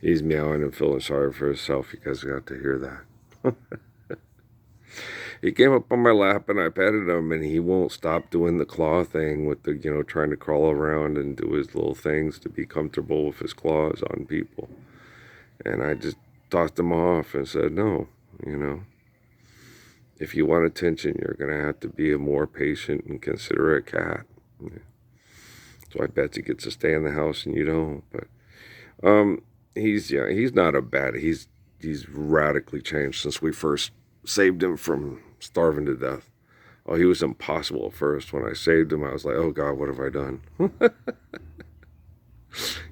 He's meowing and feeling sorry for himself. You guys got to hear that. He came up on my lap and I petted him, and he won't stop doing the claw thing with the, trying to crawl around and do his little things to be comfortable with his claws on people. And I just tossed him off and said, no, if you want attention, you're going to have to be a more patient and considerate cat. So I bet he gets to stay in the house and you don't. But he's not a bad. He's radically changed since we first saved him from starving to death. Oh, he was impossible at first. When I saved him, I was like, oh God, what have I done?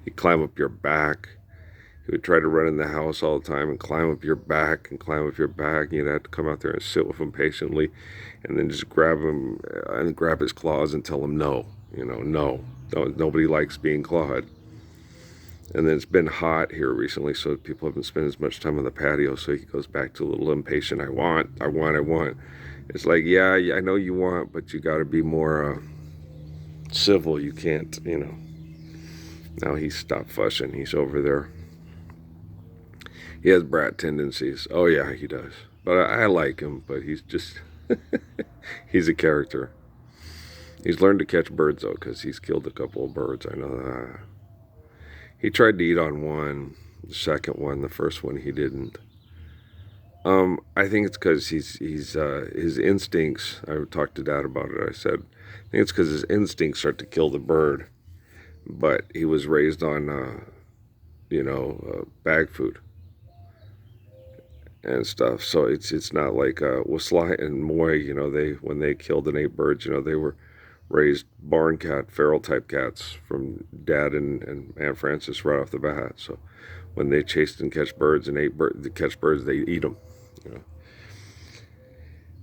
He'd climb up your back. He would try to run in the house all the time and climb up your back and climb up your back. You'd have to come out there and sit with him patiently and then just grab him and grab his claws and tell him no. No. Nobody likes being clawed. And then it's been hot here recently, so people haven't spent as much time on the patio, so he goes back to a little impatient. I want. It's like, yeah, I know you want, but you got to be more civil. You can't, Now he's stopped fussing. He's over there. He has brat tendencies. Oh, yeah, he does. But I like him, but he's just, he's a character. He's learned to catch birds, though, because he's killed a couple of birds. I know that. He tried to eat on one, the second one, the first one he didn't. I think it's because his instincts, I talked to Dad about it, I said, I think it's because his instincts start to kill the bird. But he was raised on, bag food and stuff. So it's not like Wasla and Moy, when they killed and ate birds, they were raised barn cat, feral type cats from Dad and Aunt Frances right off the bat. So when they chased and catch birds and catch birds, they eat them.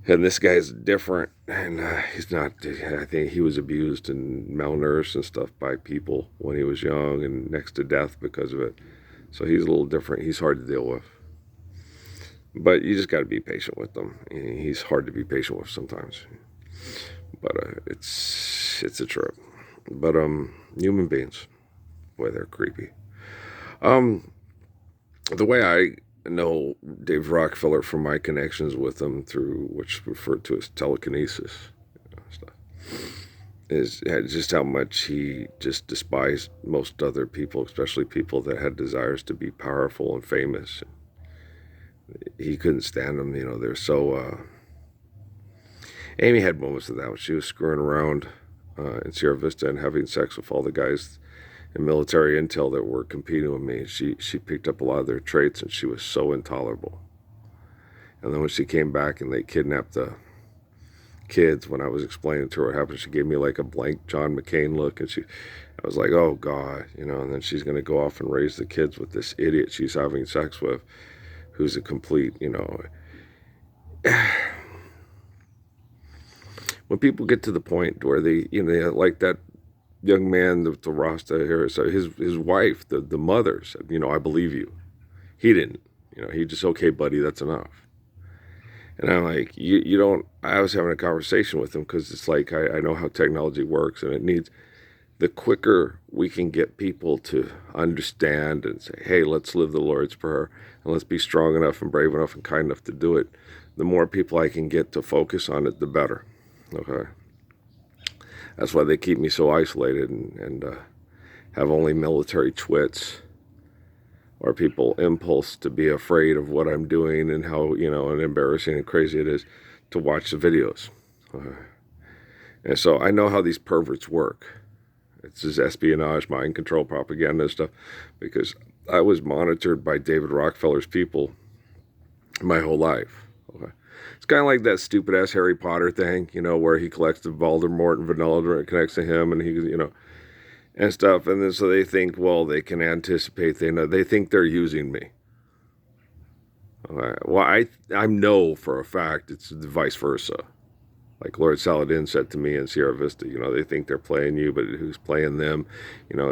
And this guy's different, and he's not. I think he was abused and malnourished and stuff by people when he was young and next to death because of it. So he's a little different. He's hard to deal with. But you just got to be patient with them. He's hard to be patient with sometimes. But it's a trip. But human beings, boy, they're creepy. The way I know Dave Rockefeller from my connections with him through which referred to as telekinesis, stuff, is just how much he just despised most other people, especially people that had desires to be powerful and famous. He couldn't stand them. They're so. Amy had moments of that when she was screwing around in Sierra Vista and having sex with all the guys in military intel that were competing with me. She picked up a lot of their traits, and she was so intolerable. And then when she came back and they kidnapped the kids, when I was explaining to her what happened, she gave me like a blank John McCain look, and I was like, oh God, and then she's going to go off and raise the kids with this idiot she's having sex with, who's a complete, when people get to the point where they, like that young man with the Rasta hair, so his wife, the mother said, I believe you. He didn't, he just, okay, buddy, that's enough. And I'm like, you don't, I was having a conversation with him because it's like, I know how technology works, and it needs, the quicker we can get people to understand and say, hey, let's live the Lord's Prayer, and let's be strong enough and brave enough and kind enough to do it, the more people I can get to focus on it, the better. Okay. That's why they keep me so isolated and have only military twits or people impulse to be afraid of what I'm doing and how, and embarrassing and crazy it is to watch the videos. And so I know how these perverts work. It's this espionage, mind control, propaganda and stuff, because I was monitored by David Rockefeller's people my whole life. Okay. It's kind of like that stupid-ass Harry Potter thing, where he collects the Voldemort and vanilla and connects to him, and he, and stuff. And then so they think, well, they can anticipate. They think they're using me. Okay. Well, I know for a fact it's the vice versa. Like Lord Saladin said to me in Sierra Vista, they think they're playing you, but who's playing them?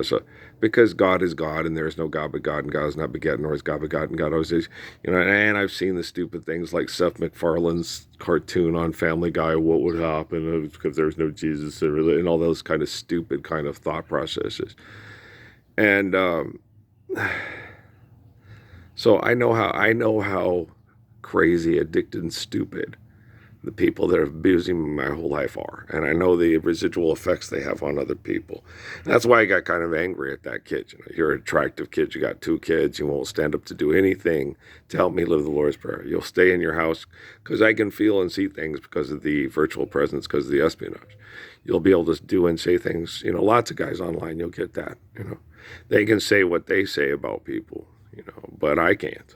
So because God is God and there is no God but God, and God is not begotten, nor is God begotten. God always is, and I've seen the stupid things like Seth MacFarlane's cartoon on Family Guy, what would happen because there's no Jesus, and all those kind of stupid kind of thought processes. And So I know how crazy, addicted, and stupid the people that are abusing me my whole life are. And I know the residual effects they have on other people. And that's why I got kind of angry at that kid. You know, you're an attractive kid. You got 2 kids. You won't stand up to do anything to help me live the Lord's Prayer. You'll stay in your house because I can feel and see things because of the virtual presence, because of the espionage. You'll be able to do and say things. You know, lots of guys online, you'll get that. You know, they can say what they say about people, you know, but I can't.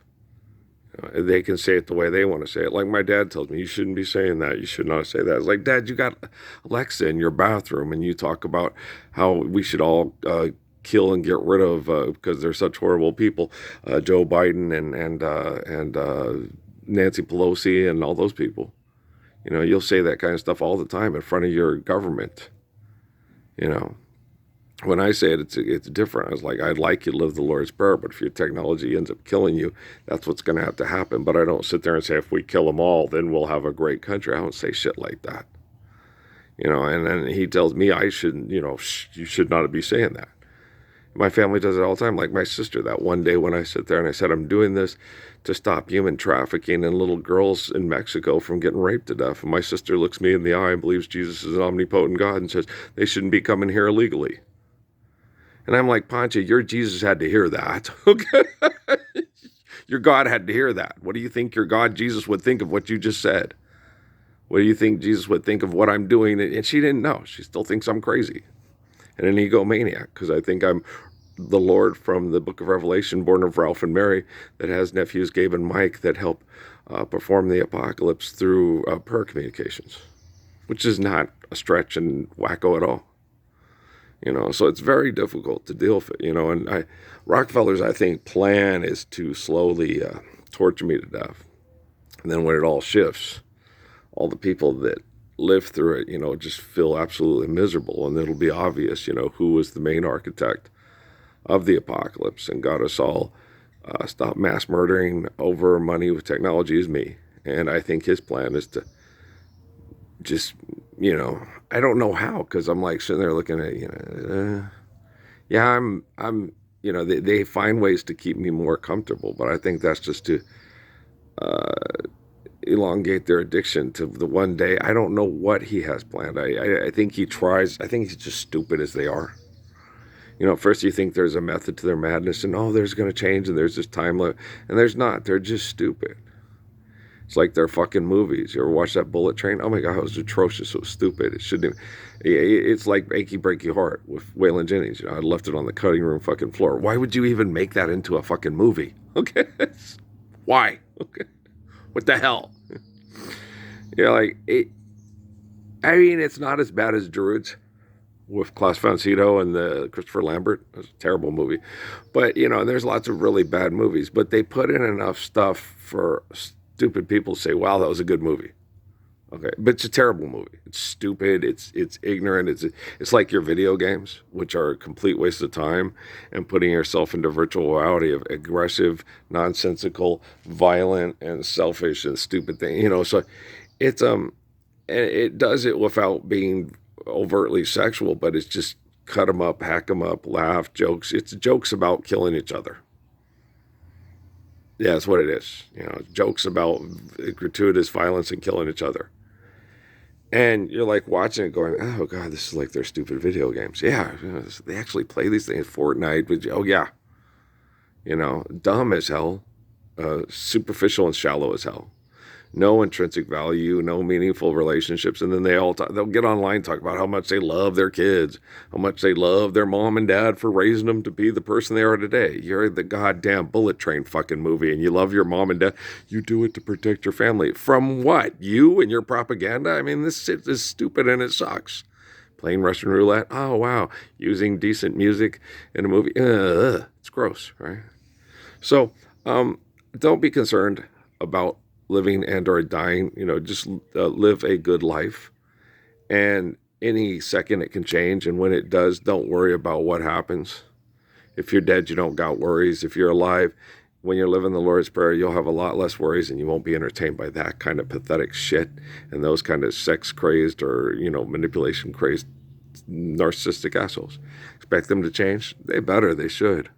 They can say it the way they want to say it. Like my dad tells me, you shouldn't be saying that. You should not say that. It's like, Dad, you got Alexa in your bathroom and you talk about how we should all kill and get rid of, because they're such horrible people, Joe Biden and Nancy Pelosi and all those people. You know, you'll say that kind of stuff all the time in front of your government. You know, when I say it, it's different. I was like, I'd like you to live the Lord's Prayer, but if your technology ends up killing you, that's what's going to have to happen. But I don't sit there and say, if we kill them all, then we'll have a great country. I don't say shit like that. You know, and then he tells me I shouldn't, you know, you should not be saying that. My family does it all the time. Like my sister, that one day when I sit there and I said, I'm doing this to stop human trafficking and little girls in Mexico from getting raped to death. And my sister looks me in the eye and believes Jesus is an omnipotent God and says, they shouldn't be coming here illegally. And I'm like, Pancha, your Jesus had to hear that. Okay? Your God had to hear that. What do you think your God, Jesus, would think of what you just said? What do you think Jesus would think of what I'm doing? And she didn't know. She still thinks I'm crazy and an egomaniac because I think I'm the Lord from the book of Revelation, born of Ralph and Mary, that has nephews, Gabe and Mike, that help perform the apocalypse through prayer communications, which is not a stretch and wacko at all. You know, so it's very difficult to deal with it, you know, and Rockefeller's, I think, plan is to slowly torture me to death. And then when it all shifts, all the people that live through it, you know, just feel absolutely miserable. And it'll be obvious, you know, who was the main architect of the apocalypse and got us all stop mass murdering over money with technology is me. And I think his plan is to just, you know, I don't know how, because I'm like sitting there looking at, you know, yeah, I'm, you know, they find ways to keep me more comfortable, but I think that's just to elongate their addiction to the one day. I don't know what he has planned. I think he tries. I think he's just stupid as they are. You know, at first you think there's a method to their madness, and there's going to change, and there's this time limit, and there's not. They're just stupid. It's like their fucking movies. You ever watch that Bullet Train? Oh my God, it was atrocious. It was stupid. It shouldn't even. It's like Achy Breaky Heart with Waylon Jennings. You know, I left it on the cutting room fucking floor. Why would you even make that into a fucking movie? Okay, why? Okay, what the hell? You know, like it. I mean, it's not as bad as Druids with Klaus von Sydow and the Christopher Lambert. It was a terrible movie, but you know, there's lots of really bad movies. But they put in enough stuff for stupid people to say, "Wow, that was a good movie." Okay, but it's a terrible movie. It's stupid. It's ignorant. It's like your video games, which are a complete waste of time, and putting yourself into virtual reality of aggressive, nonsensical, violent, and selfish and stupid thing. You know, so it's and it does it without being overtly sexual, but it's just cut them up, hack them up, laugh, jokes. It's jokes about killing each other. Yeah, that's what it is. You know, jokes about gratuitous violence and killing each other. And you're like watching it going, oh God, this is like their stupid video games. Yeah, you know, they actually play these things, Fortnite. Oh yeah, you know, dumb as hell, superficial and shallow as hell. No intrinsic value, no meaningful relationships, and then they'll get online and talk about how much they love their kids, how much they love their mom and dad for raising them to be the person they are today. You're the goddamn Bullet Train fucking movie, and you love your mom and dad. You do it to protect your family. From what? You and your propaganda? I mean, this shit is stupid and it sucks. Playing Russian roulette? Oh, wow. Using decent music in a movie? It's gross, right? So, don't be concerned about living and or dying. You know, just live a good life, and any second it can change, and when it does, don't worry about what happens. If you're dead, you don't got worries. If you're alive, when you're living the Lord's Prayer, you'll have a lot less worries, and you won't be entertained by that kind of pathetic shit and those kind of sex crazed or, you know, manipulation crazed narcissistic assholes. Expect them to change? They better. They should.